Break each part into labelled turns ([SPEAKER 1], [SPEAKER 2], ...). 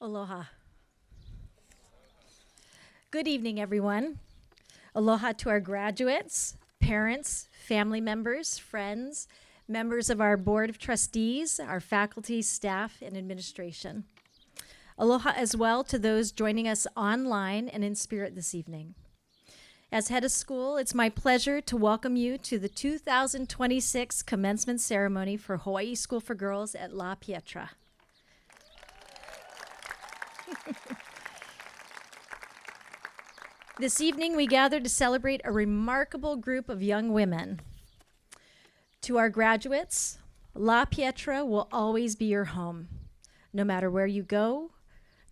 [SPEAKER 1] Aloha. Good evening, everyone. Aloha to our graduates, parents, family members, friends, members of our board of trustees, our faculty, staff, and administration. Aloha as well to those joining us online and in spirit this evening. As head of school, it's my pleasure to welcome you to the 2026 commencement ceremony for Hawaii School for Girls at La Pietra. This evening, we gather to celebrate a remarkable group of young women. To our graduates, La Pietra will always be your home. No matter where you go,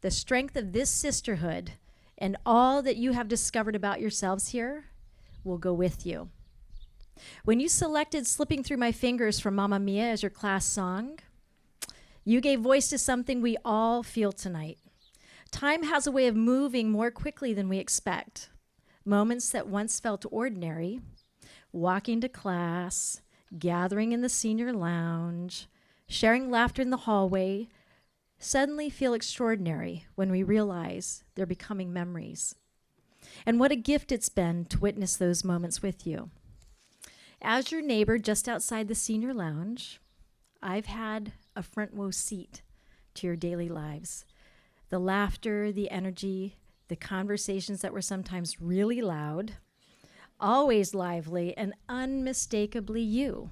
[SPEAKER 1] the strength of this sisterhood and all that you have discovered about yourselves here will go with you. When you selected Slipping Through My Fingers from Mamma Mia as your class song, you gave voice to something we all feel tonight. Time has a way of moving more quickly than we expect. Moments that once felt ordinary, walking to class, gathering in the senior lounge, sharing laughter in the hallway, suddenly feel extraordinary when we realize they're becoming memories. And what a gift it's been to witness those moments with you. As your neighbor just outside the senior lounge, I've had a front row seat to your daily lives. The laughter, the energy, the conversations that were sometimes really loud, always lively, and unmistakably you.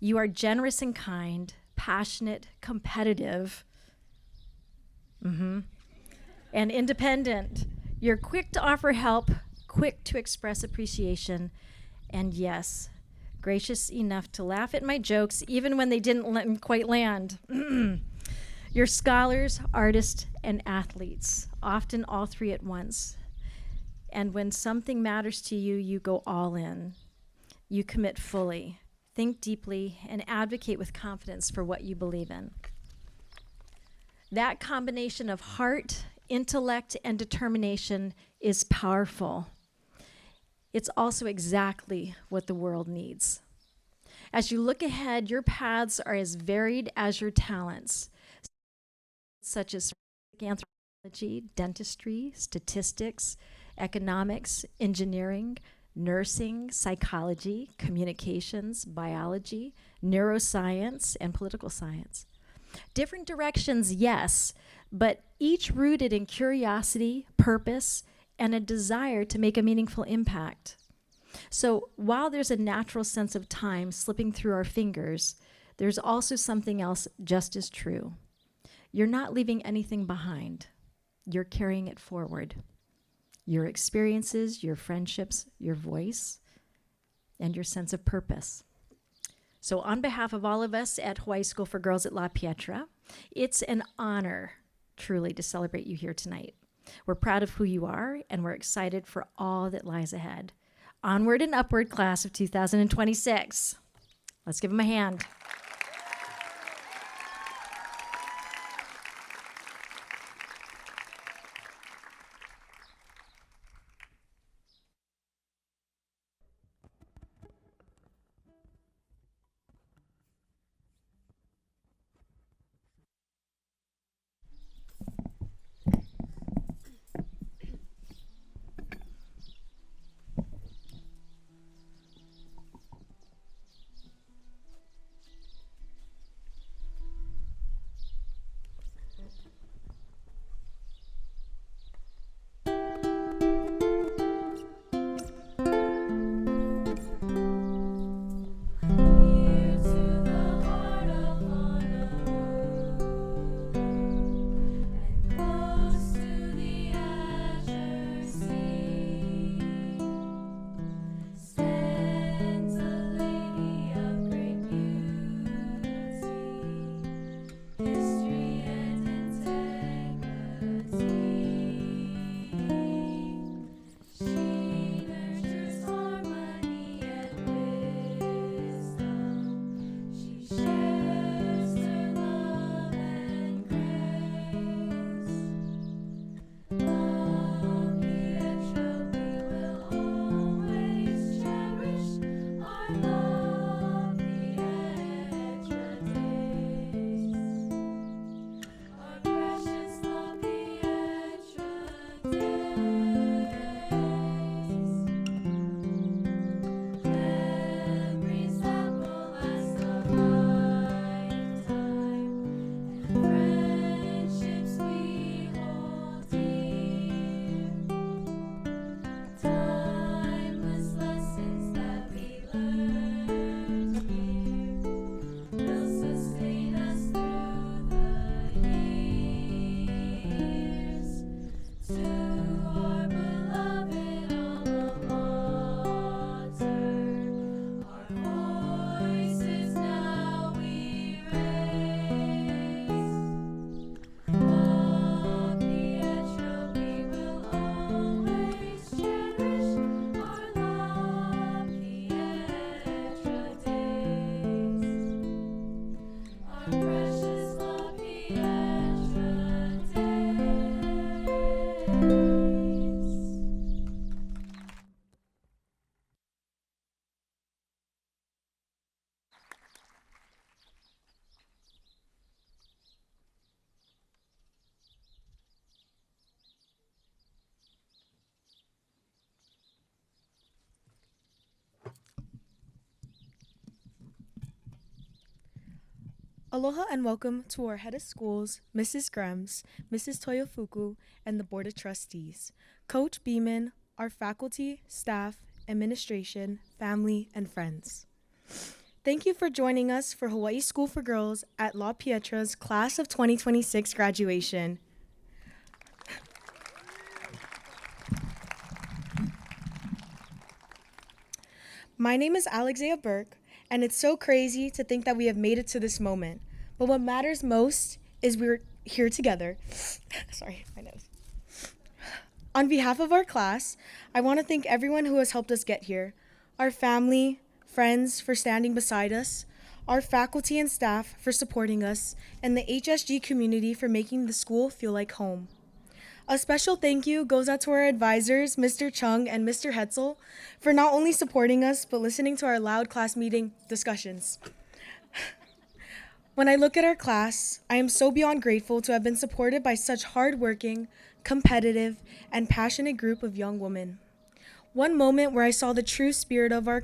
[SPEAKER 1] You are generous and kind, passionate, competitive, and independent. You're quick to offer help, quick to express appreciation, and yes, gracious enough to laugh at my jokes even when they didn't quite land. You're scholars, artists, and athletes, often all three at once. And when something matters to you, you go all in. You commit fully, think deeply, and advocate with confidence for what you believe in. That combination of heart, intellect, and determination is powerful. It's also exactly what the world needs. As you look ahead, your paths are as varied as your talents, such as anthropology, dentistry, statistics, economics, engineering, nursing, psychology, communications, biology, neuroscience, and political science. Different directions, yes, but each rooted in curiosity, purpose, and a desire to make a meaningful impact. So while there's a natural sense of time slipping through our fingers, there's also something else just as true. You're not leaving anything behind. You're carrying it forward. Your experiences, your friendships, your voice, and your sense of purpose. So on behalf of all of us at Hawaii School for Girls at La Pietra, it's an honor truly to celebrate you here tonight. We're proud of who you are, and we're excited for all that lies ahead. Onward and upward, class of 2026. Let's give them a hand.
[SPEAKER 2] Aloha and welcome to our head of schools, Mrs. Grems, Mrs. Toyofuku, and the Board of Trustees, Coach Beeman, our faculty, staff, administration, family, and friends. Thank you for joining us for Hawaii School for Girls at La Pietra's Class of 2026 graduation. My name is Alexzea Burke, and it's so crazy to think that we have made it to this moment. But what matters most is we're here together. Sorry, my nose. On behalf of our class, I want to thank everyone who has helped us get here. Our family, friends for standing beside us, our faculty and staff for supporting us, and the HSG community for making the school feel like home. A special thank you goes out to our advisors, Mr. Chung and Mr. Hetzel, for not only supporting us, but listening to our loud class meeting discussions. When I look at our class, I am so beyond grateful to have been supported by such hardworking, competitive, and passionate group of young women. One moment where I saw the true spirit of our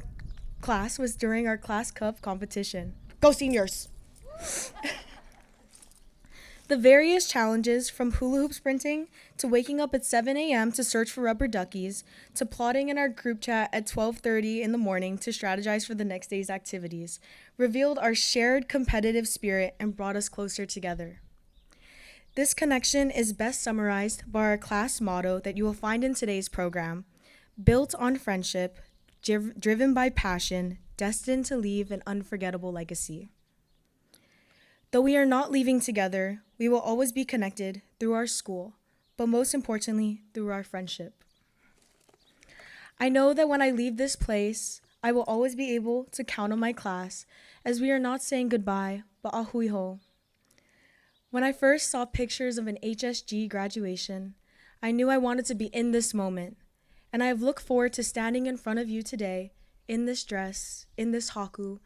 [SPEAKER 2] class was during our class cup competition. Go seniors! The various challenges, from hula hoop sprinting to waking up at 7 a.m. to search for rubber duckies, to plotting in our group chat at 12:30 in the morning to strategize for the next day's activities, revealed our shared competitive spirit and brought us closer together. This connection is best summarized by our class motto that you will find in today's program: built on friendship, driven by passion, destined to leave an unforgettable legacy. Though we are not leaving together, we will always be connected through our school, but most importantly, through our friendship. I know that when I leave this place, I will always be able to count on my class, as we are not saying goodbye, but ahui ho. When I first saw pictures of an HSG graduation, I knew I wanted to be in this moment, and I have looked forward to standing in front of you today, in this dress, in this haku,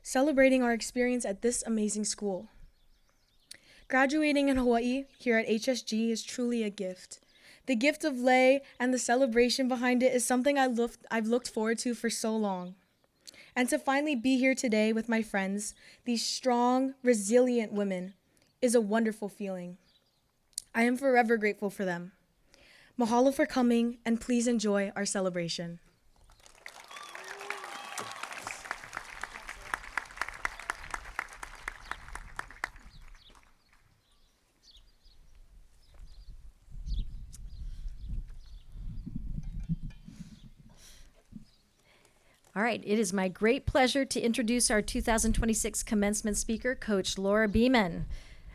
[SPEAKER 2] celebrating our experience at this amazing school. Graduating in Hawaii here at HSG is truly a gift. The gift of lei and the celebration behind it is something I've looked forward to for so long. And to finally be here today with my friends, these strong, resilient women, is a wonderful feeling. I am forever grateful for them. Mahalo for coming, and please enjoy our celebration.
[SPEAKER 1] All right, it is my great pleasure to introduce our 2026 commencement speaker, Coach Laura Beeman.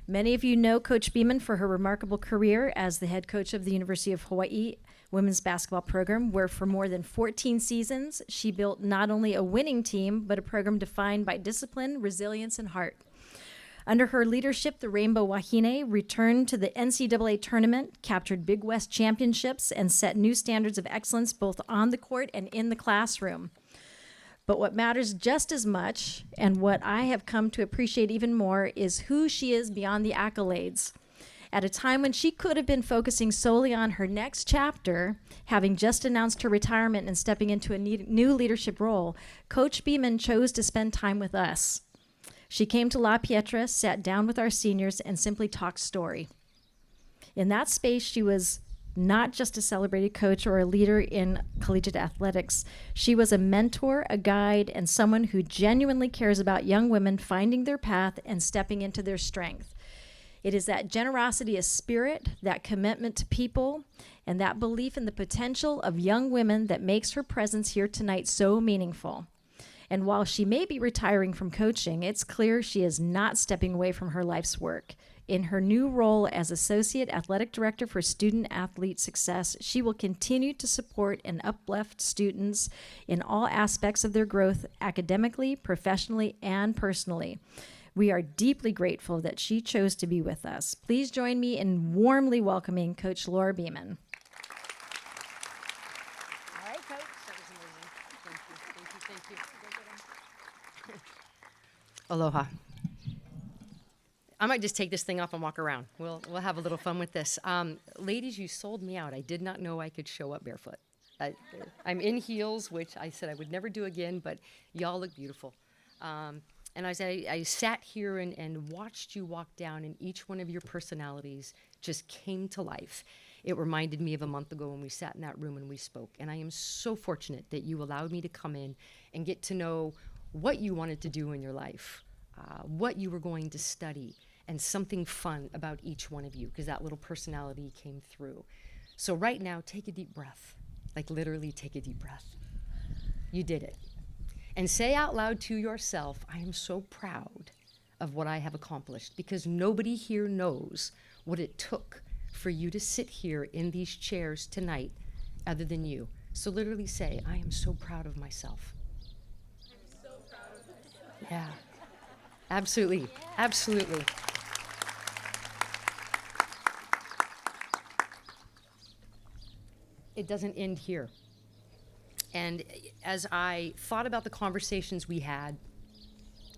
[SPEAKER 1] Many of you know Coach Beeman for her remarkable career as the head coach of the University of Hawaii women's basketball program, where for more than 14 seasons, she built not only a winning team, but a program defined by discipline, resilience, and heart. Under her leadership, the Rainbow Wahine returned to the NCAA tournament, captured Big West championships, and set new standards of excellence both on the court and in the classroom. But what matters just as much, and what I have come to appreciate even more, is who she is beyond the accolades. At a time when she could have been focusing solely on her next chapter, having just announced her retirement and stepping into a new leadership role, Coach Beeman chose to spend time with us. She came to La Pietra, sat down with our seniors, and simply talked story. In that space, she was not just a celebrated coach or a leader in collegiate athletics. She was a mentor, a guide, and someone who genuinely cares about young women finding their path and stepping into their strength. It is that generosity of spirit, that commitment to people, and that belief in the potential of young women that makes her presence here tonight so meaningful. And while she may be retiring from coaching, it's clear she is not stepping away from her life's work. In her new role as Associate Athletic Director for Student Athlete Success, she will continue to support and uplift students in all aspects of their growth academically, professionally, and personally. We are deeply grateful that she chose to be with us. Please join me in warmly welcoming Coach Laura Beeman.
[SPEAKER 3] All right, Coach. That was amazing. Thank you. Aloha. I might just take this thing off and walk around. We'll have a little fun with this. Ladies, you sold me out. I did not know I could show up barefoot. I'm in heels, which I said I would never do again, but y'all look beautiful. And as I sat here and watched you walk down, and each one of your personalities just came to life, it reminded me of a month ago when we sat in that room and we spoke. And I am so fortunate that you allowed me to come in and get to know what you wanted to do in your life, what you were going to study, and something fun about each one of you, because that little personality came through. So right now, take a deep breath. Like literally take a deep breath. You did it. And say out loud to yourself, I am so proud of what I have accomplished, because nobody here knows what it took for you to sit here in these chairs tonight other than you. So literally say, I am so proud of myself. I'm so proud of myself. Yeah, absolutely, yeah. Absolutely. It doesn't end here. And as I thought about the conversations we had,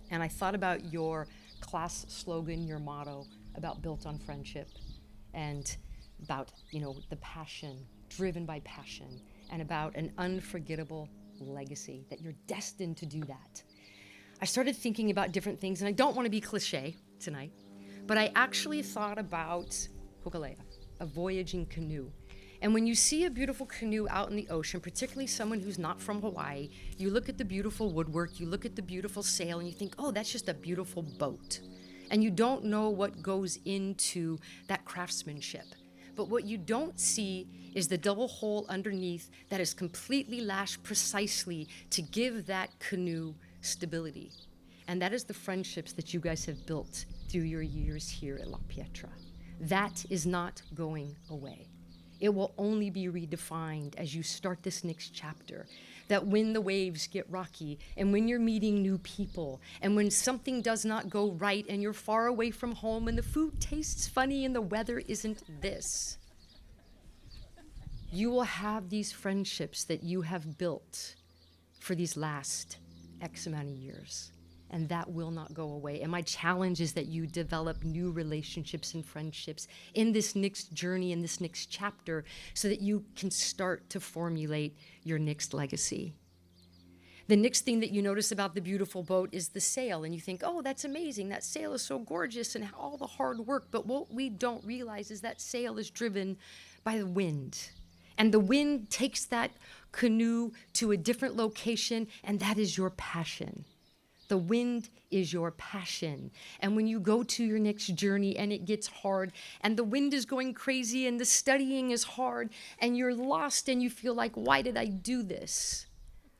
[SPEAKER 3] and I thought about your class slogan, your motto, about built on friendship, and about, the passion, driven by passion, and about an unforgettable legacy, that you're destined to do that. I started thinking about different things, and I don't want to be cliche tonight, but I actually thought about Hokulea, a voyaging canoe. And when you see a beautiful canoe out in the ocean, particularly someone who's not from Hawaii, you look at the beautiful woodwork, you look at the beautiful sail, and you think, oh, that's just a beautiful boat. And you don't know what goes into that craftsmanship. But what you don't see is the double hole underneath that is completely lashed precisely to give that canoe stability. And that is the friendships that you guys have built through your years here at La Pietra. That is not going away. It will only be redefined as you start this next chapter. That when the waves get rocky, and when you're meeting new people, and when something does not go right, and you're far away from home, and the food tastes funny, and the weather isn't this, you will have these friendships that you have built for these last X amount of years. And that will not go away. And my challenge is that you develop new relationships and friendships in this next journey, in this next chapter, so that you can start to formulate your next legacy. The next thing that you notice about the beautiful boat is the sail. And you think, oh, that's amazing. That sail is so gorgeous and all the hard work. But what we don't realize is that sail is driven by the wind. And the wind takes that canoe to a different location, and that is your passion. The wind is your passion. And when you go to your next journey and it gets hard and the wind is going crazy and the studying is hard and you're lost and you feel like, why did I do this?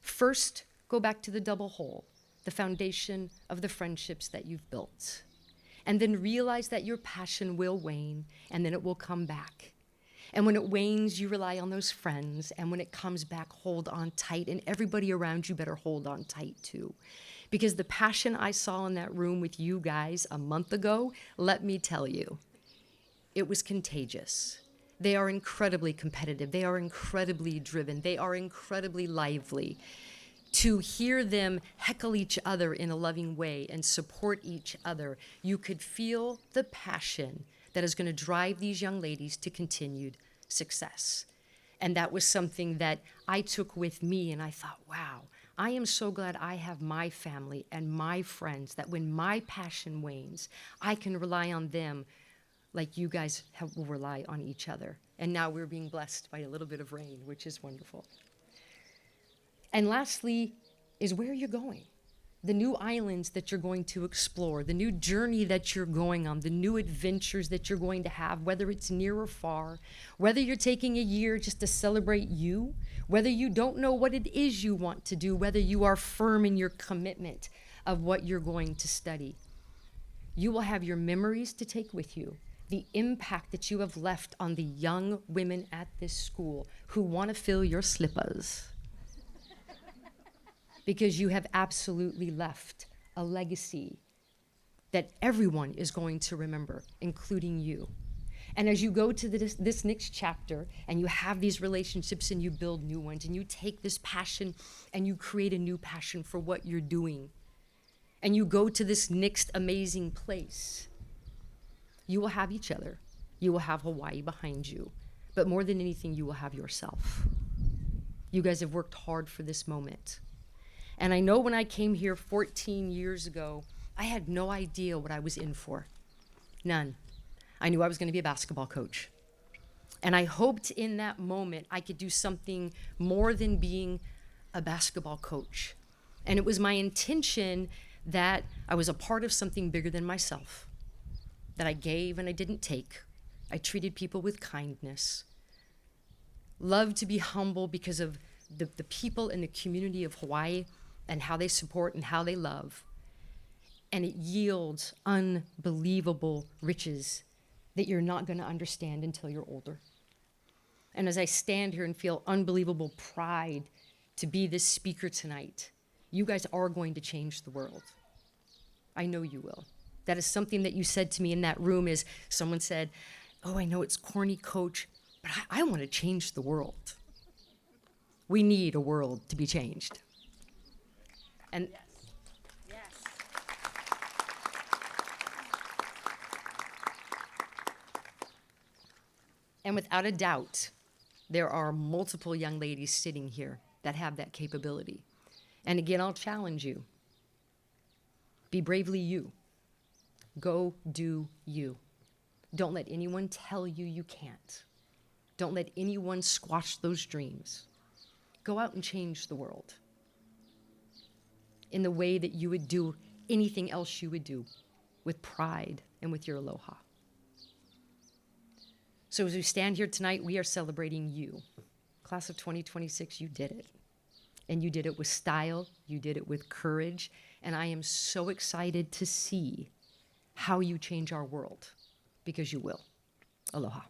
[SPEAKER 3] First, go back to the double hole, the foundation of the friendships that you've built. And then realize that your passion will wane and then it will come back. And when it wanes, you rely on those friends. And when it comes back, hold on tight. And everybody around you better hold on tight too. Because the passion I saw in that room with you guys a month ago, let me tell you, it was contagious. They are incredibly competitive. They are incredibly driven. They are incredibly lively. To hear them heckle each other in a loving way and support each other, you could feel the passion that is going to drive these young ladies to continued success. And that was something that I took with me, and I thought, wow, I am so glad I have my family and my friends, that when my passion wanes, I can rely on them like you guys will rely on each other. And now we're being blessed by a little bit of rain, which is wonderful. And lastly is where you're going. The new islands that you're going to explore, the new journey that you're going on, the new adventures that you're going to have, whether it's near or far, whether you're taking a year just to celebrate you, whether you don't know what it is you want to do, whether you are firm in your commitment of what you're going to study. You will have your memories to take with you, the impact that you have left on the young women at this school who want to fill your slippers. Because you have absolutely left a legacy that everyone is going to remember, including you. And as you go to this next chapter and you have these relationships and you build new ones and you take this passion and you create a new passion for what you're doing and you go to this next amazing place, you will have each other. You will have Hawaii behind you. But more than anything, you will have yourself. You guys have worked hard for this moment. And I know when I came here 14 years ago, I had no idea what I was in for. None. I knew I was going to be a basketball coach. And I hoped in that moment I could do something more than being a basketball coach. And it was my intention that I was a part of something bigger than myself, that I gave and I didn't take. I treated people with kindness. Loved to be humble because of the people in the community of Hawaii and how they support and how they love. And it yields unbelievable riches that you're not going to understand until you're older. And as I stand here and feel unbelievable pride to be this speaker tonight, you guys are going to change the world. I know you will. That is something that you said to me in that room is someone said, oh, I know it's corny, coach, but I want to change the world. We need a world to be changed. And yes. And without a doubt, there are multiple young ladies sitting here that have that capability. And again, I'll challenge you. Be bravely you. Go do you. Don't let anyone tell you you can't. Don't let anyone squash those dreams. Go out and change the world in the way that you would do anything else you would do, with pride and with your aloha. So as we stand here tonight, we are celebrating you. Class of 2026, you did it. And you did it with style, you did it with courage, and I am so excited to see how you change our world, because you will. Aloha.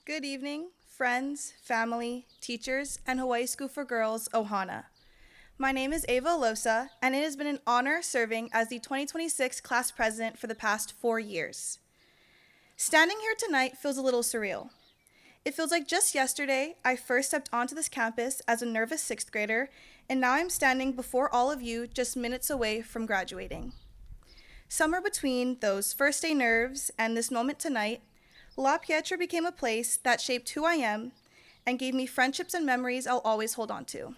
[SPEAKER 2] Good evening, friends, family, teachers, and Hawaii School for Girls, Ohana. My name is Ava Alosa, and it has been an honor serving as the 2026 class president for the past 4 years. Standing here tonight feels a little surreal. It feels like just yesterday I first stepped onto this campus as a nervous 6th grader, and now I'm standing before all of you just minutes away from graduating. Somewhere between those first day nerves and this moment tonight, La Pietra became a place that shaped who I am and gave me friendships and memories I'll always hold on to.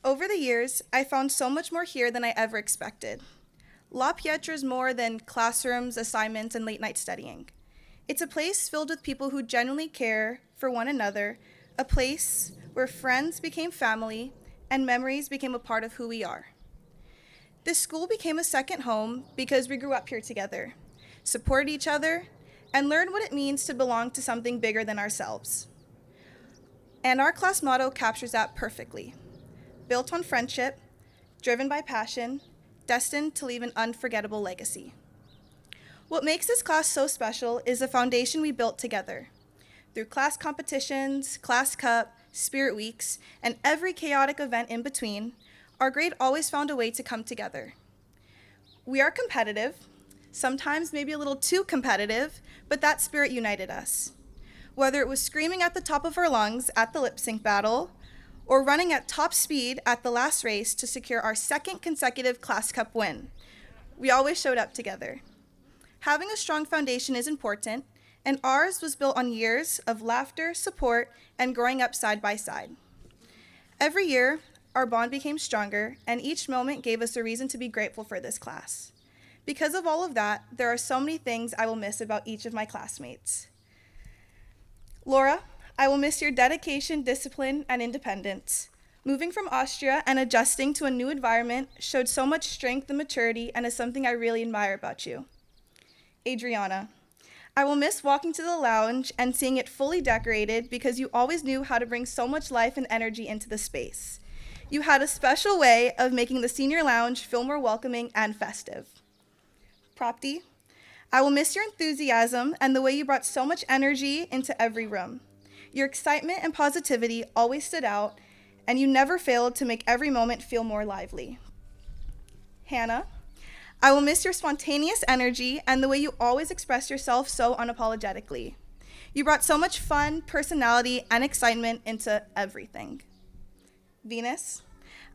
[SPEAKER 2] Over the years, I found so much more here than I ever expected. La Pietra is more than classrooms, assignments, and late-night studying. It's a place filled with people who genuinely care for one another, a place where friends became family and memories became a part of who we are. This school became a second home because we grew up here together, supported each other, and learned what it means to belong to something bigger than ourselves. And our class motto captures that perfectly. Built on friendship, driven by passion, destined to leave an unforgettable legacy. What makes this class so special is the foundation we built together. Through class competitions, class cup, spirit weeks, and every chaotic event in between, our grade always found a way to come together. We are competitive, sometimes maybe a little too competitive, but that spirit united us. Whether it was screaming at the top of our lungs at the lip sync battle, or running at top speed at the last race to secure our second consecutive class cup win, we always showed up together. Having a strong foundation is important, and ours was built on years of laughter, support, and growing up side by side. Every year, our bond became stronger, and each moment gave us a reason to be grateful for this class. Because of all of that, there are so many things I will miss about each of my classmates. Laura, I will miss your dedication, discipline, and independence. Moving from Austria and adjusting to a new environment showed so much strength and maturity and is something I really admire about you. Adriana, I will miss walking to the lounge and seeing it fully decorated because you always knew how to bring so much life and energy into the space. You had a special way of making the senior lounge feel more welcoming and festive. Prapti, I will miss your enthusiasm and the way you brought so much energy into every room. Your excitement and positivity always stood out, and you never failed to make every moment feel more lively. Hannah, I will miss your spontaneous energy and the way you always express yourself so unapologetically.
[SPEAKER 4] You brought so much fun, personality, and excitement into everything. Venus,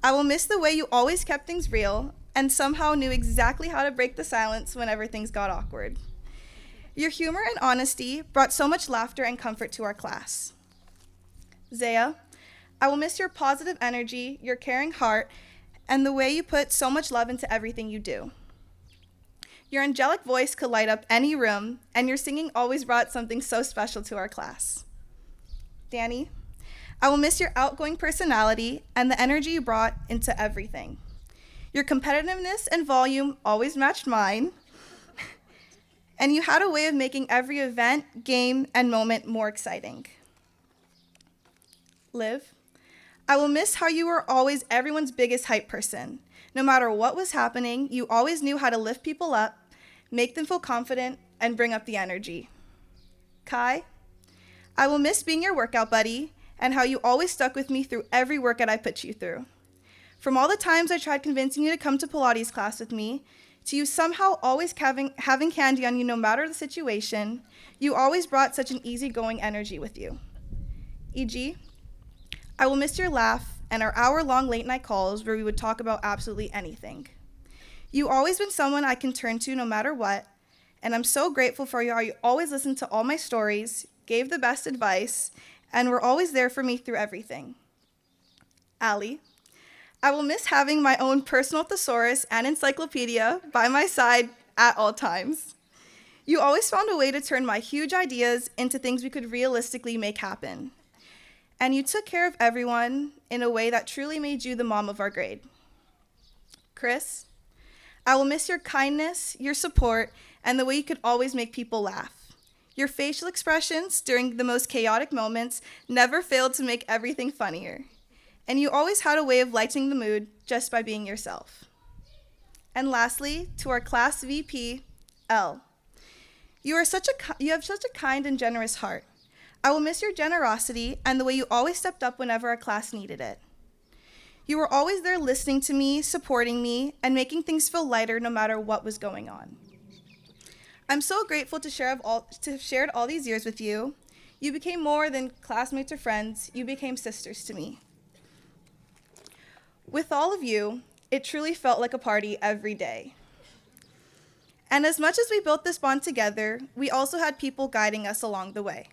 [SPEAKER 4] I will miss the way you always kept things real and somehow knew exactly how to break the silence whenever things got awkward. Your humor and honesty brought so much laughter and comfort to our class. Zaya, I will miss your positive energy, your caring heart, and the way you put so much love into everything you do. Your angelic voice could light up any room, and your singing always brought something so special to our class. Danny, I will miss your outgoing personality and the energy you brought into everything. Your competitiveness and volume always matched mine, and you had a way of making every event, game, and moment more exciting. Liv, I will miss how you were always everyone's biggest hype person. No matter what was happening, you always knew how to lift people up, make them feel confident, and bring up the energy. Kai, I will miss being your workout buddy and how you always stuck with me through every workout I put you through. From all the times I tried convincing you to come to Pilates class with me, to you somehow always having candy on you no matter the situation, you always brought such an easygoing energy with you. E.g., I will miss your laugh and our hour-long late-night calls where we would talk about absolutely anything. You always been someone I can turn to no matter what, and I'm so grateful for you how you always listened to all my stories, gave the best advice, and were always there for me through everything. Allie, I will miss having my own personal thesaurus and encyclopedia by my side at all times. You always found a way to turn my huge ideas into things we could realistically make happen. And you took care of everyone in a way that truly made you the mom of our grade. Chris, I will miss your kindness, your support, and the way you could always make people laugh. Your facial expressions during the most chaotic moments never failed to make everything funnier. And you always had a way of lightening the mood just by being yourself. And lastly, to our class VP, Elle. You have such a kind and generous heart. I will miss your generosity and the way you always stepped up whenever our class needed it. You were always there listening to me, supporting me, and making things feel lighter no matter what was going on. I'm so grateful to have shared all these years with you. You became more than classmates or friends. You became sisters to me. With all of you, it truly felt like a party every day. And as much as we built this bond together, we also had people guiding us along the way.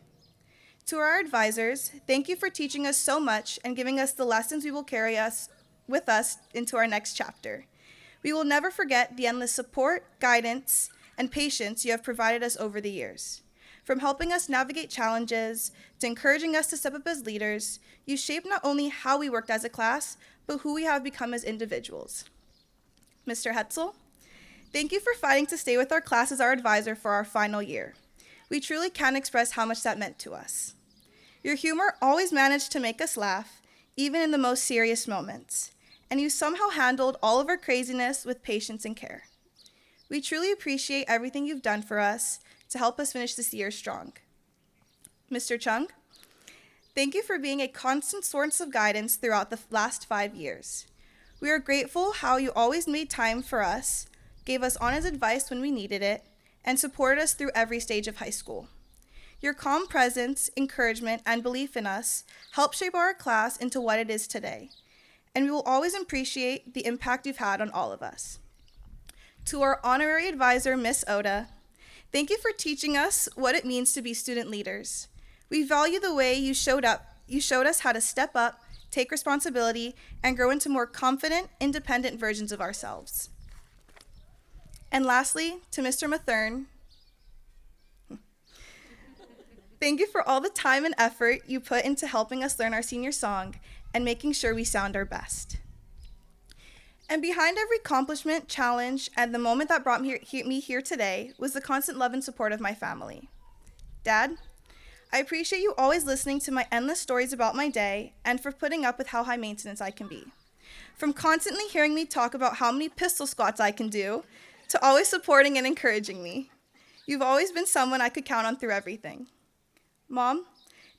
[SPEAKER 4] To our advisors, thank you for teaching us so much and giving us the lessons we will carry us with us into our next chapter. We will never forget the endless support, guidance, and patience you have provided us over the years. From helping us navigate challenges to encouraging us to step up as leaders, you shaped not only how we worked as a class, but who we have become as individuals. Mr. Hetzel, thank you for fighting to stay with our class as our advisor for our final year. We truly can't express how much that meant to us. Your humor always managed to make us laugh, even in the most serious moments, and you somehow handled all of our craziness with patience and care. We truly appreciate everything you've done for us to help us finish this year strong. Mr. Chung, thank you for being a constant source of guidance throughout the last 5 years. We are grateful how you always made time for us, gave us honest advice when we needed it, and supported us through every stage of high school. Your calm presence, encouragement, and belief in us helped shape our class into what it is today, and we will always appreciate the impact you've had on all of us. To our honorary advisor, Miss Oda, thank you for teaching us what it means to be student leaders. We value the way you showed us how to step up, take responsibility, and grow into more confident, independent versions of ourselves. And lastly, to Mr. Mathern, thank you for all the time and effort you put into helping us learn our senior song and making sure we sound our best. And behind every accomplishment, challenge, and the moment that brought me here today was the constant love and support of my family. Dad, I appreciate you always listening to my endless stories about my day and for putting up with how high maintenance I can be. From constantly hearing me talk about how many pistol squats I can do, to always supporting and encouraging me. You've always been someone I could count on through everything. Mom,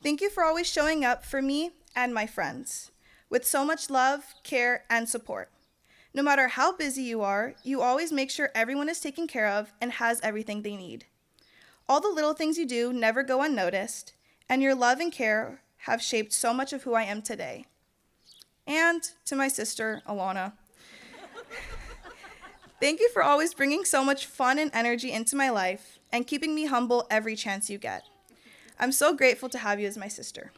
[SPEAKER 4] thank you for always showing up for me and my friends with so much love, care, and support. No matter how busy you are, you always make sure everyone is taken care of and has everything they need. All the little things you do never go unnoticed, and your love and care have shaped so much of who I am today. And to my sister, Alana, thank you for always bringing so much fun and energy into my life and keeping me humble every chance you get. I'm so grateful to have you as my sister.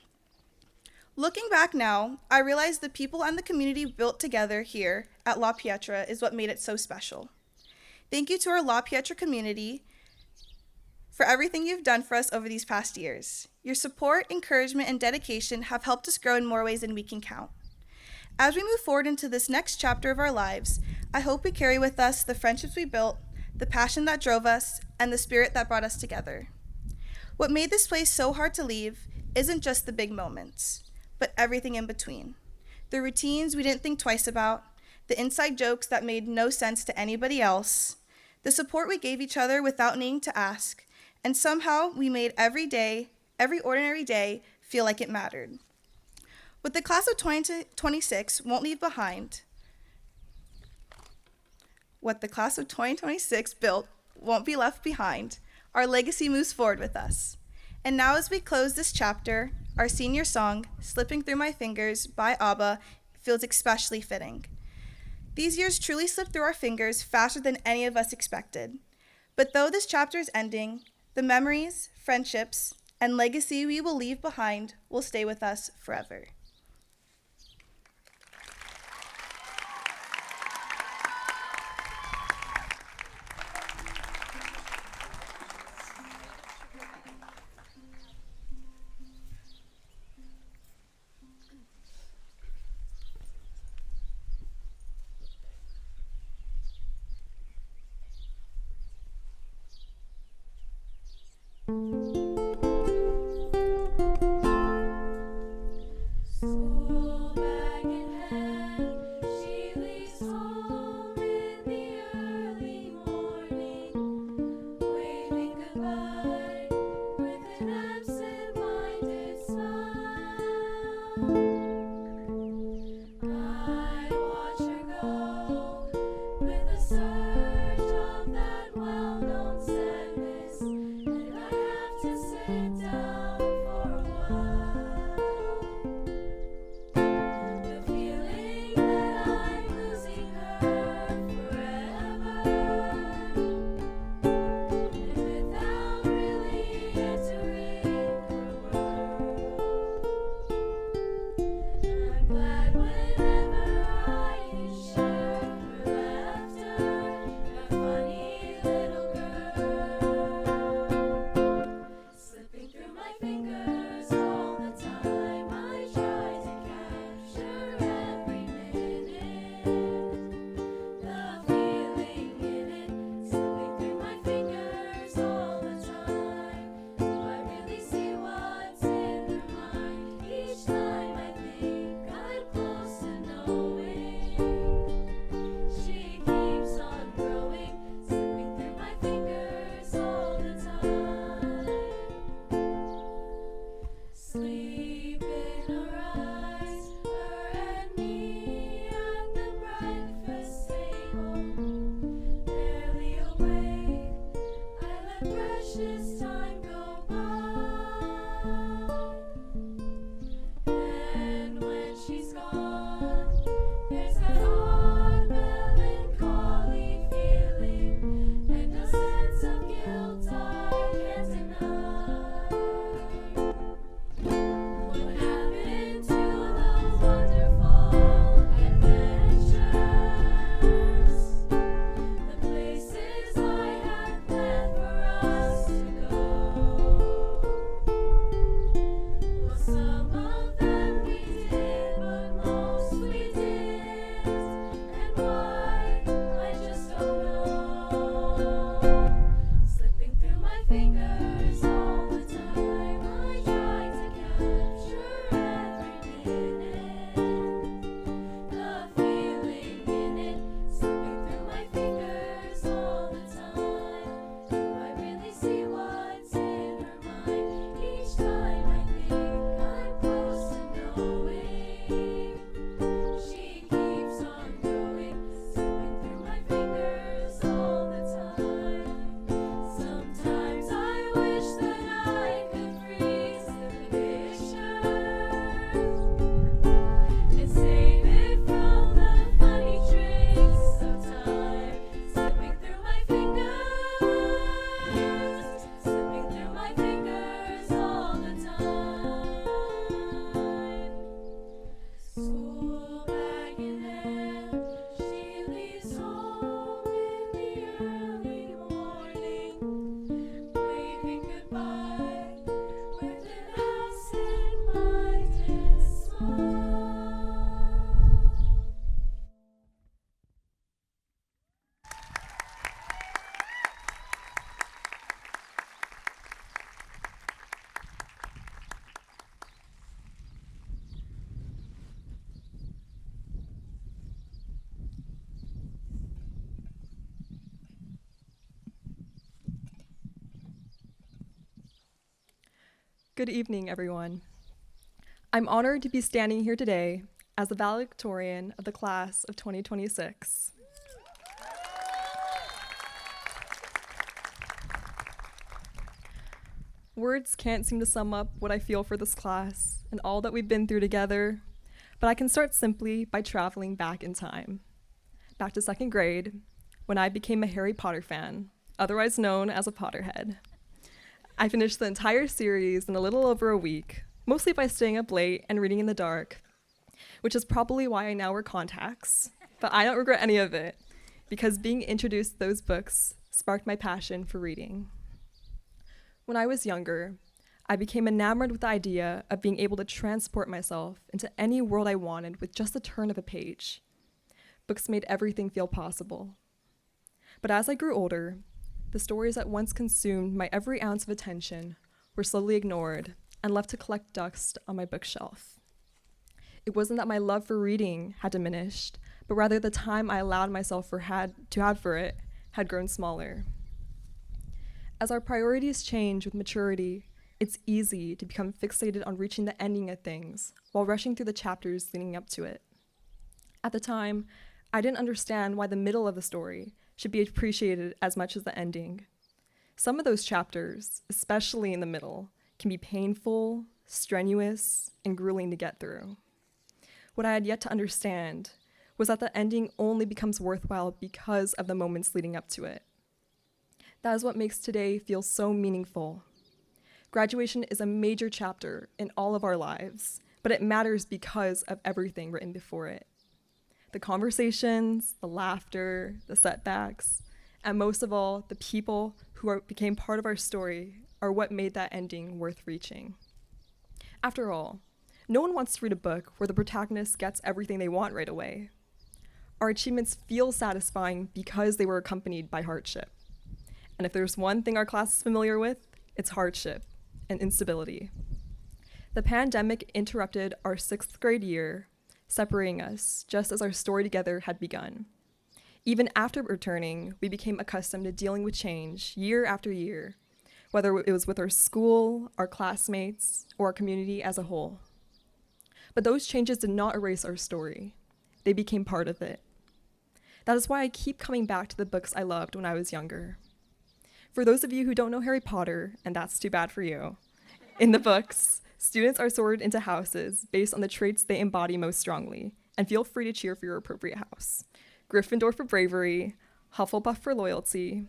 [SPEAKER 4] Looking back now, I realize the people and the community built together here at La Pietra is what made it so special. Thank you to our La Pietra community for everything you've done for us over these past years. Your support, encouragement, and dedication have helped us grow in more ways than we can count. As we move forward into this next chapter of our lives, I hope we carry with us the friendships we built, the passion that drove us, and the spirit that brought us together. What made this place so hard to leave isn't just the big moments, but everything in between. The routines we didn't think twice about, the inside jokes that made no sense to anybody else, the support we gave each other without needing to ask, and somehow we made every ordinary day, feel like it mattered. What the class of 2026 won't leave behind, what the class of 2026 built won't be left behind. Our legacy moves forward with us. And now as we close this chapter, our senior song, Slipping Through My Fingers by ABBA, feels especially fitting. These years truly slipped through our fingers faster than any of us expected. But though this chapter is ending, the memories, friendships, and legacy we will leave behind will stay with us forever.
[SPEAKER 5] Go. Good evening, everyone. I'm honored to be standing here today as the valedictorian of the class of 2026. Words can't seem to sum up what I feel for this class and all that we've been through together, but I can start simply by traveling back in time. Back to second grade, when I became a Harry Potter fan, otherwise known as a Potterhead. I finished the entire series in a little over a week, mostly by staying up late and reading in the dark, which is probably why I now wear contacts, but I don't regret any of it, because being introduced to those books sparked my passion for reading. When I was younger, I became enamored with the idea of being able to transport myself into any world I wanted with just the turn of a page. Books made everything feel possible. But as I grew older, the stories that once consumed my every ounce of attention were slowly ignored and left to collect dust on my bookshelf. It wasn't that my love for reading had diminished, but rather the time I allowed myself to have for it had grown smaller. As our priorities change with maturity, it's easy to become fixated on reaching the ending of things while rushing through the chapters leading up to it. At the time, I didn't understand why the middle of the story should be appreciated as much as the ending. Some of those chapters, especially in the middle, can be painful, strenuous, and grueling to get through. What I had yet to understand was that the ending only becomes worthwhile because of the moments leading up to it. That is what makes today feel so meaningful. Graduation is a major chapter in all of our lives, but it matters because of everything written before it. The conversations, the laughter, the setbacks, and most of all, the people who became part of our story are what made that ending worth reaching. After all, no one wants to read a book where the protagonist gets everything they want right away. Our achievements feel satisfying because they were accompanied by hardship. And if there's one thing our class is familiar with, it's hardship and instability. The pandemic interrupted our 6th grade year, separating us just as our story together had begun. Even after returning, we became accustomed to dealing with change year after year, whether it was with our school, our classmates, or our community as a whole. But those changes did not erase our story. They became part of it. That is why I keep coming back to the books I loved when I was younger. For those of you who don't know Harry Potter, and that's too bad for you, in the books, students are sorted into houses based on the traits they embody most strongly, and feel free to cheer for your appropriate house. Gryffindor for bravery, Hufflepuff for loyalty,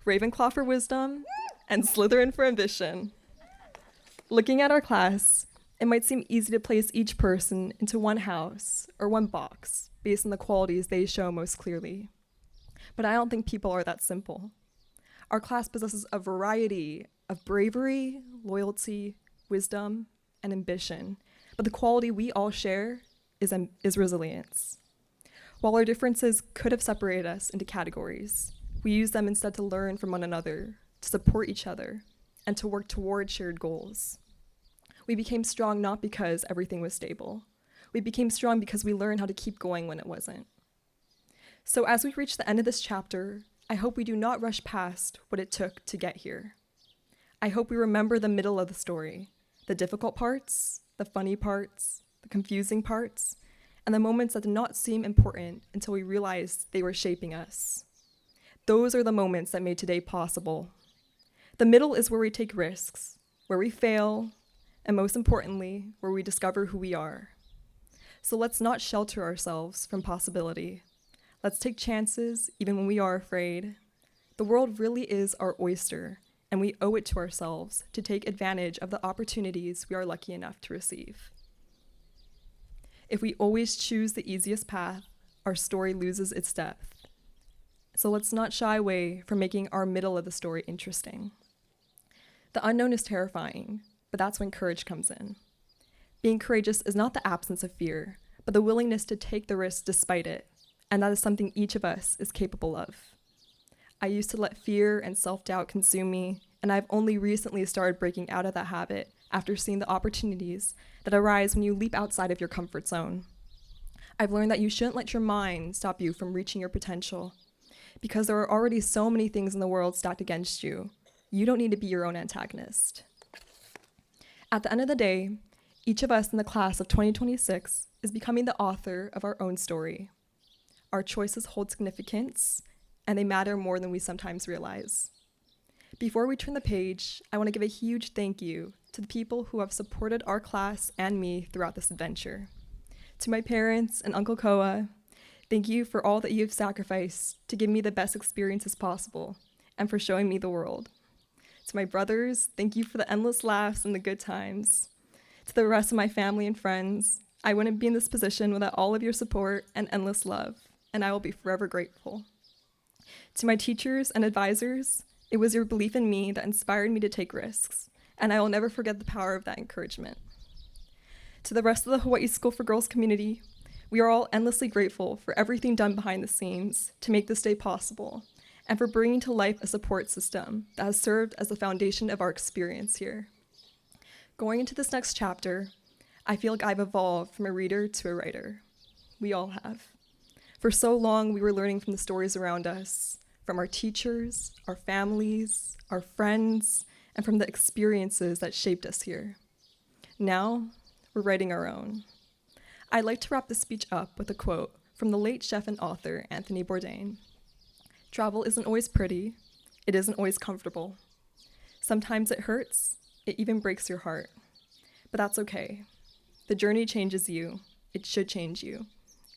[SPEAKER 5] Ravenclaw for wisdom, and Slytherin for ambition. Looking at our class, it might seem easy to place each person into one house or one box based on the qualities they show most clearly. But I don't think people are that simple. Our class possesses a variety of bravery, loyalty, wisdom, and ambition, but the quality we all share is resilience. While our differences could have separated us into categories, we use them instead to learn from one another, to support each other, and to work toward shared goals. We became strong not because everything was stable. We became strong because we learned how to keep going when it wasn't. So as we reach the end of this chapter, I hope we do not rush past what it took to get here. I hope we remember the middle of the story, the difficult parts, the funny parts, the confusing parts, and the moments that did not seem important until we realized they were shaping us. Those are the moments that made today possible. The middle is where we take risks, where we fail, and most importantly, where we discover who we are. So let's not shelter ourselves from possibility. Let's take chances even when we are afraid. The world really is our oyster, and we owe it to ourselves to take advantage of the opportunities we are lucky enough to receive. If we always choose the easiest path, our story loses its depth. So let's not shy away from making our middle of the story interesting. The unknown is terrifying, but that's when courage comes in. Being courageous is not the absence of fear, but the willingness to take the risk despite it, and that is something each of us is capable of. I used to let fear and self-doubt consume me, and I've only recently started breaking out of that habit after seeing the opportunities that arise when you leap outside of your comfort zone. I've learned that you shouldn't let your mind stop you from reaching your potential, because there are already so many things in the world stacked against you. You don't need to be your own antagonist. At the end of the day, each of us in the class of 2026 is becoming the author of our own story. Our choices hold significance, and they matter more than we sometimes realize. Before we turn the page, I want to give a huge thank you to the people who have supported our class and me throughout this adventure. To my parents and Uncle Koa, thank you for all that you've sacrificed to give me the best experiences possible and for showing me the world. To my brothers, thank you for the endless laughs and the good times. To the rest of my family and friends, I wouldn't be in this position without all of your support and endless love, and I will be forever grateful. To my teachers and advisors, it was your belief in me that inspired me to take risks, and I will never forget the power of that encouragement. To the rest of the Hawaii School for Girls community, we are all endlessly grateful for everything done behind the scenes to make this day possible, and for bringing to life a support system that has served as the foundation of our experience here. Going into this next chapter, I feel like I've evolved from a reader to a writer. We all have. For so long, we were learning from the stories around us, from our teachers, our families, our friends, and from the experiences that shaped us here. Now, we're writing our own. I'd like to wrap this speech up with a quote from the late chef and author Anthony Bourdain. Travel isn't always pretty. It isn't always comfortable. Sometimes it hurts. It even breaks your heart. But that's okay. The journey changes you. It should change you.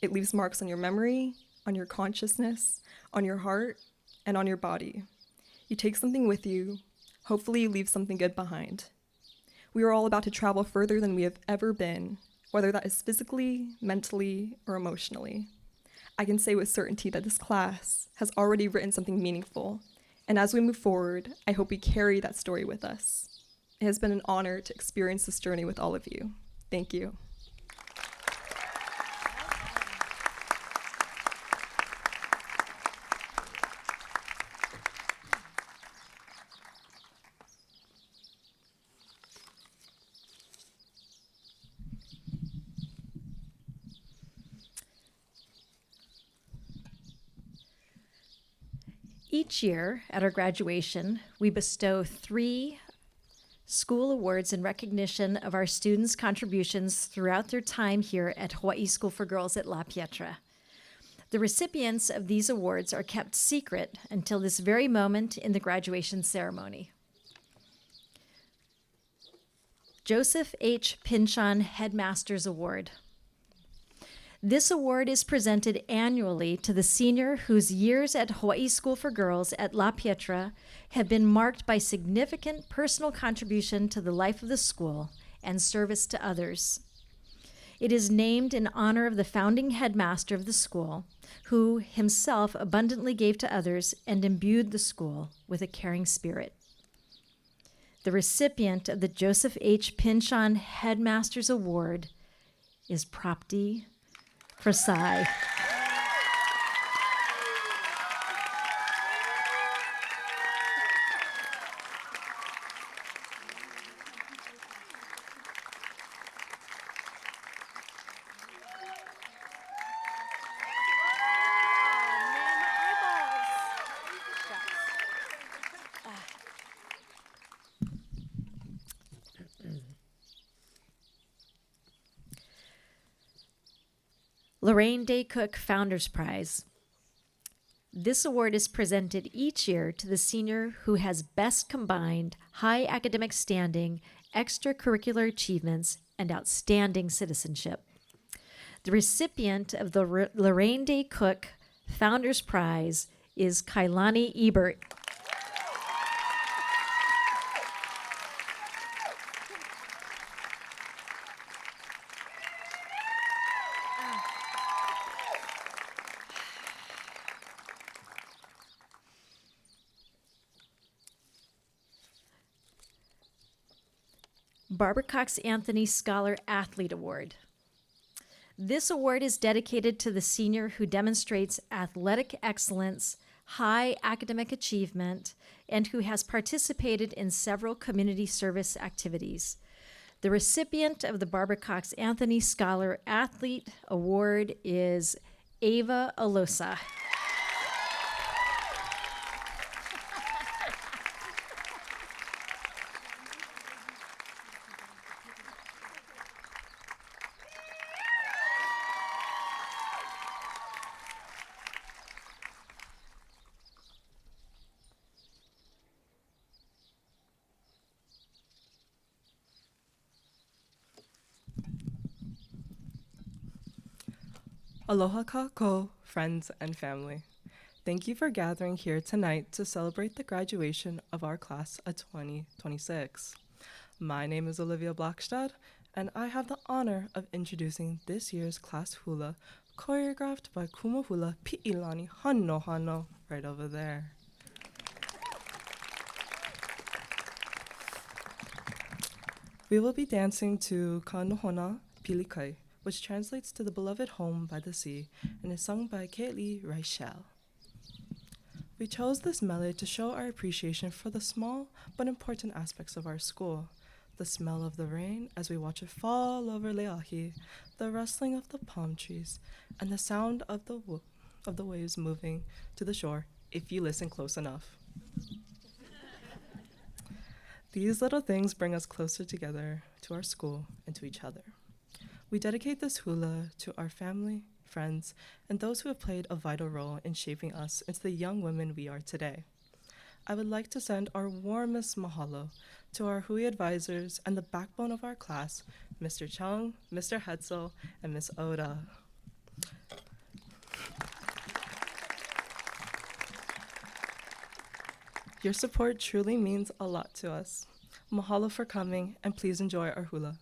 [SPEAKER 5] It leaves marks on your memory, on your consciousness, on your heart, and on your body. You take something with you. Hopefully you leave something good behind. We are all about to travel further than we have ever been, whether that is physically, mentally, or emotionally. I can say with certainty that this class has already written something meaningful, and as we move forward, I hope we carry that story with us. It has been an honor to experience this journey with all of you. Thank you.
[SPEAKER 1] Each year at our graduation, we bestow 3 school awards in recognition of our students' contributions throughout their time here at Hawaii School for Girls at La Pietra. The recipients of these awards are kept secret until this very moment in the graduation ceremony. Joseph H. Pinchon Headmaster's Award. This award is presented annually to the senior whose years at Hawaii School for Girls at La Pietra have been marked by significant personal contribution to the life of the school and service to others. It is named in honor of the founding headmaster of the school, who himself abundantly gave to others and imbued the school with a caring spirit. The recipient of the Joseph H. Pinchon Headmaster's Award is Prapti Prasai. Lorraine Day Cook Founders Prize. This award is presented each year to the senior who has best combined high academic standing, extracurricular achievements, and outstanding citizenship. The recipient of the Lorraine Day Cook Founders Prize is Kailani Ebert. Barbara Cox Anthony Scholar Athlete Award. This award is dedicated to the senior who demonstrates athletic excellence, high academic achievement, and who has participated in several community service activities. The recipient of the Barbara Cox Anthony Scholar Athlete Award is Ava Alosa.
[SPEAKER 5] Aloha kako, friends and family. Thank you for gathering here tonight to celebrate the graduation of our class of 2026. My name is Olivia Blackstad, and I have the honor of introducing this year's class hula, choreographed by Kuma Hula Pi'ilani Hano Hano, right over there. We will be dancing to Kanohona Pilikai, which translates to the beloved home by the sea and is sung by Kaylee Reichel. We chose this melody to show our appreciation for the small but important aspects of our school. The smell of the rain as we watch it fall over Leahi, the rustling of the palm trees, and the sound of the waves moving to the shore, if you listen close enough. These little things bring us closer together to our school and to each other. We dedicate this hula to our family, friends, and those who have played a vital role in shaping us into the young women we are today. I would like to send our warmest mahalo to our Hui advisors and the backbone of our class, Mr. Chung, Mr. Hetzel, and Ms. Oda. Your support truly means a lot to us. Mahalo for coming, and please enjoy our hula.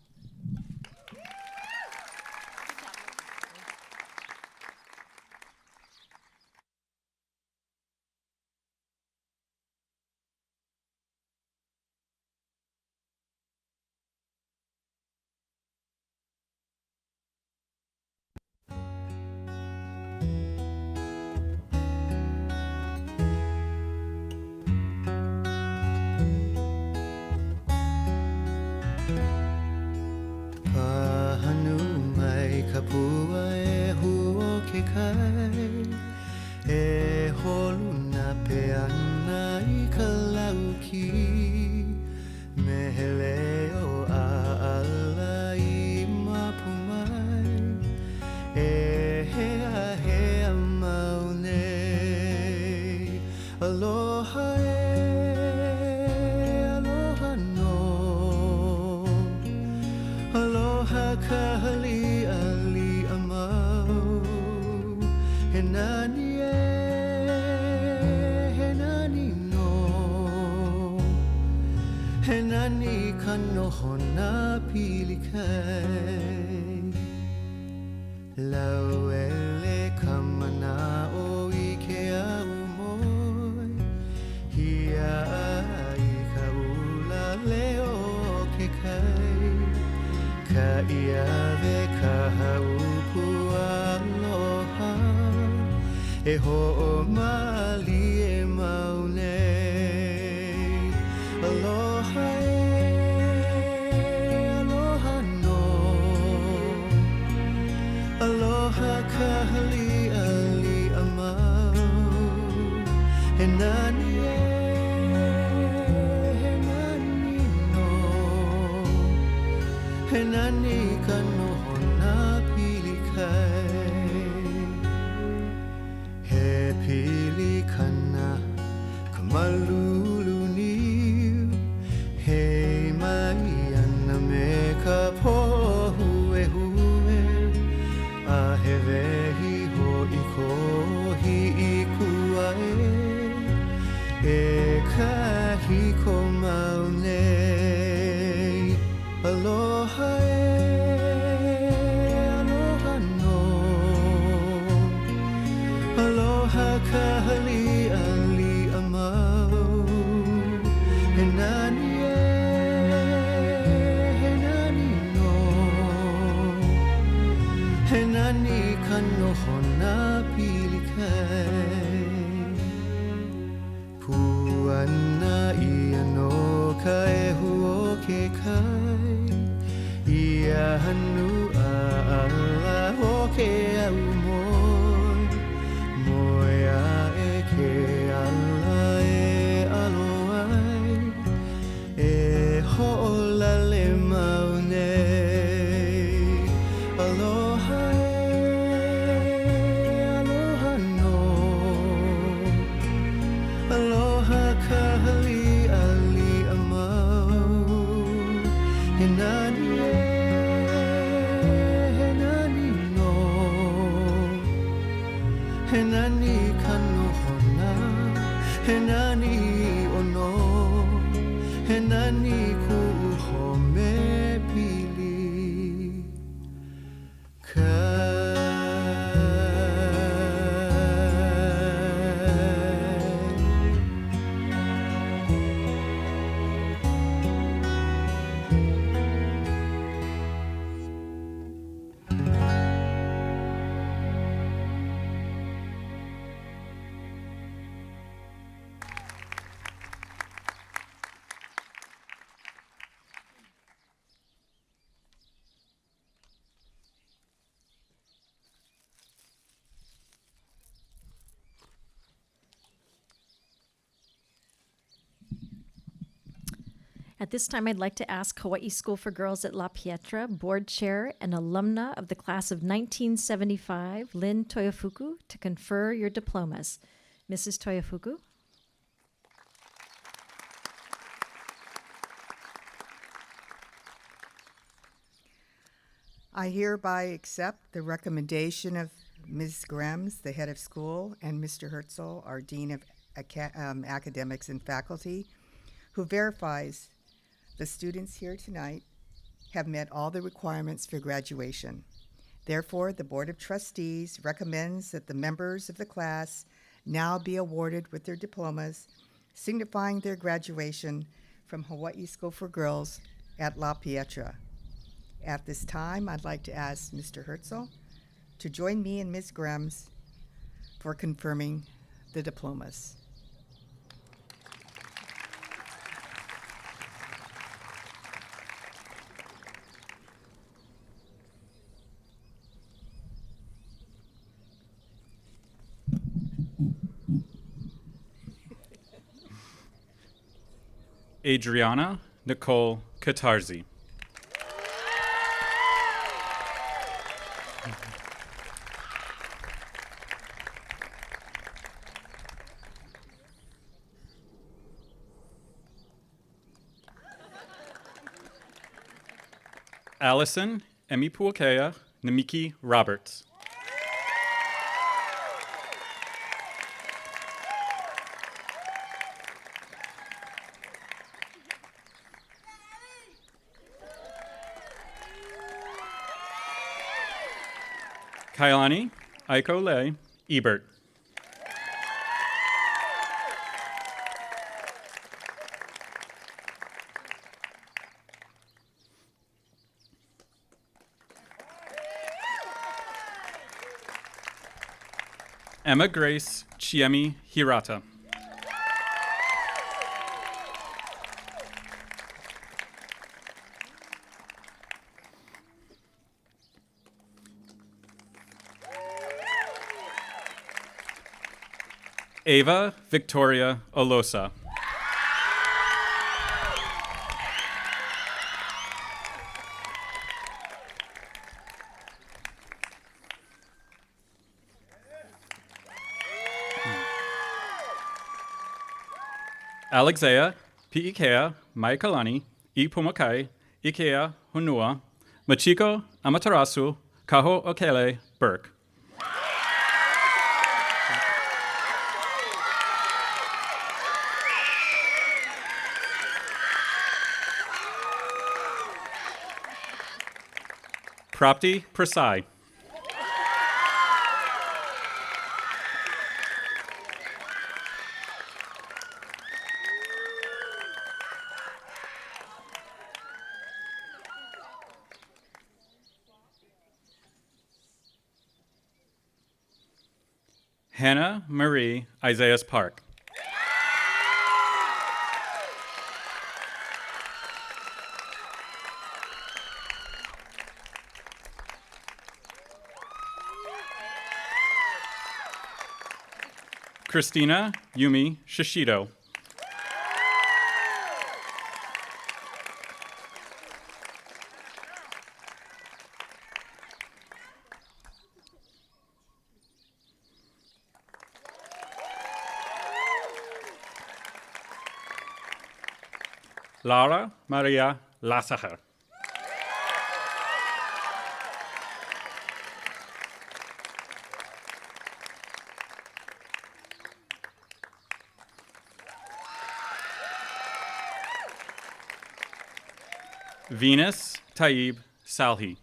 [SPEAKER 1] At this time, I'd like to ask Hawaii School for Girls at La Pietra board chair and alumna of the class of 1975, Lynn Toyofuku, to confer your diplomas. Mrs. Toyofuku.
[SPEAKER 6] I hereby accept the recommendation of Ms. Grems, the head of school, and Mr. Herzl, our Dean of Academics and Faculty, who verifies the students here tonight have met all the requirements for graduation. Therefore, the Board of Trustees recommends that the members of the class now be awarded with their diplomas, signifying their graduation from Hawaii School for Girls at La Pietra. At this time, I'd like to ask Mr. Herzl to join me and Ms. Grems for confirming the diplomas.
[SPEAKER 7] Adriana Nicole Catarzi. Alison Emi Puakea Namiki Roberts. Kailani Ebert. Emma Grace Chiemi Hirata. Ava Victoria Alosa. Alexzea Pi'ikea Maikalani Pumakai Ikea Honua Machiko Amaterasu Kaho Okele Burke. Prapti Prasai. Hannah Marie Isaias Park. Christina Shishido. Laura Maria Lassacher. Venus Taib Salhi.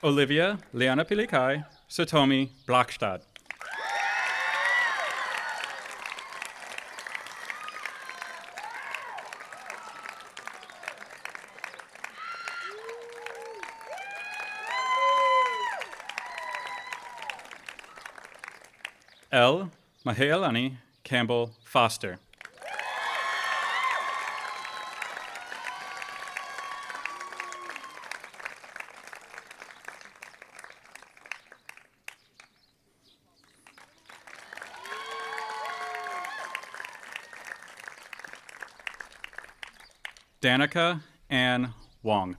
[SPEAKER 7] Olivia Liana Pilikai Satomi Blackstad. Elle Mahealani Campbell Foster. Danika Wong.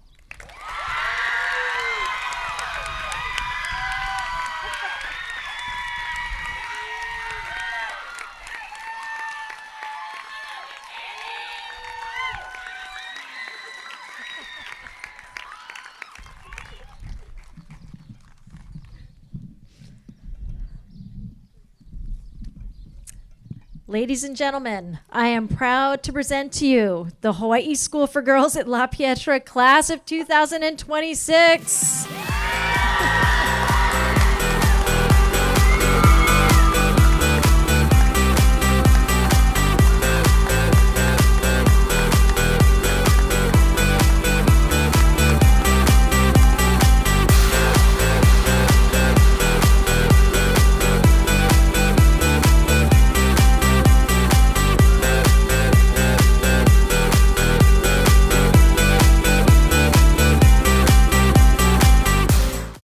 [SPEAKER 1] Ladies and gentlemen, I am proud to present to you the Hawaii School for Girls at La Pietra class of 2026.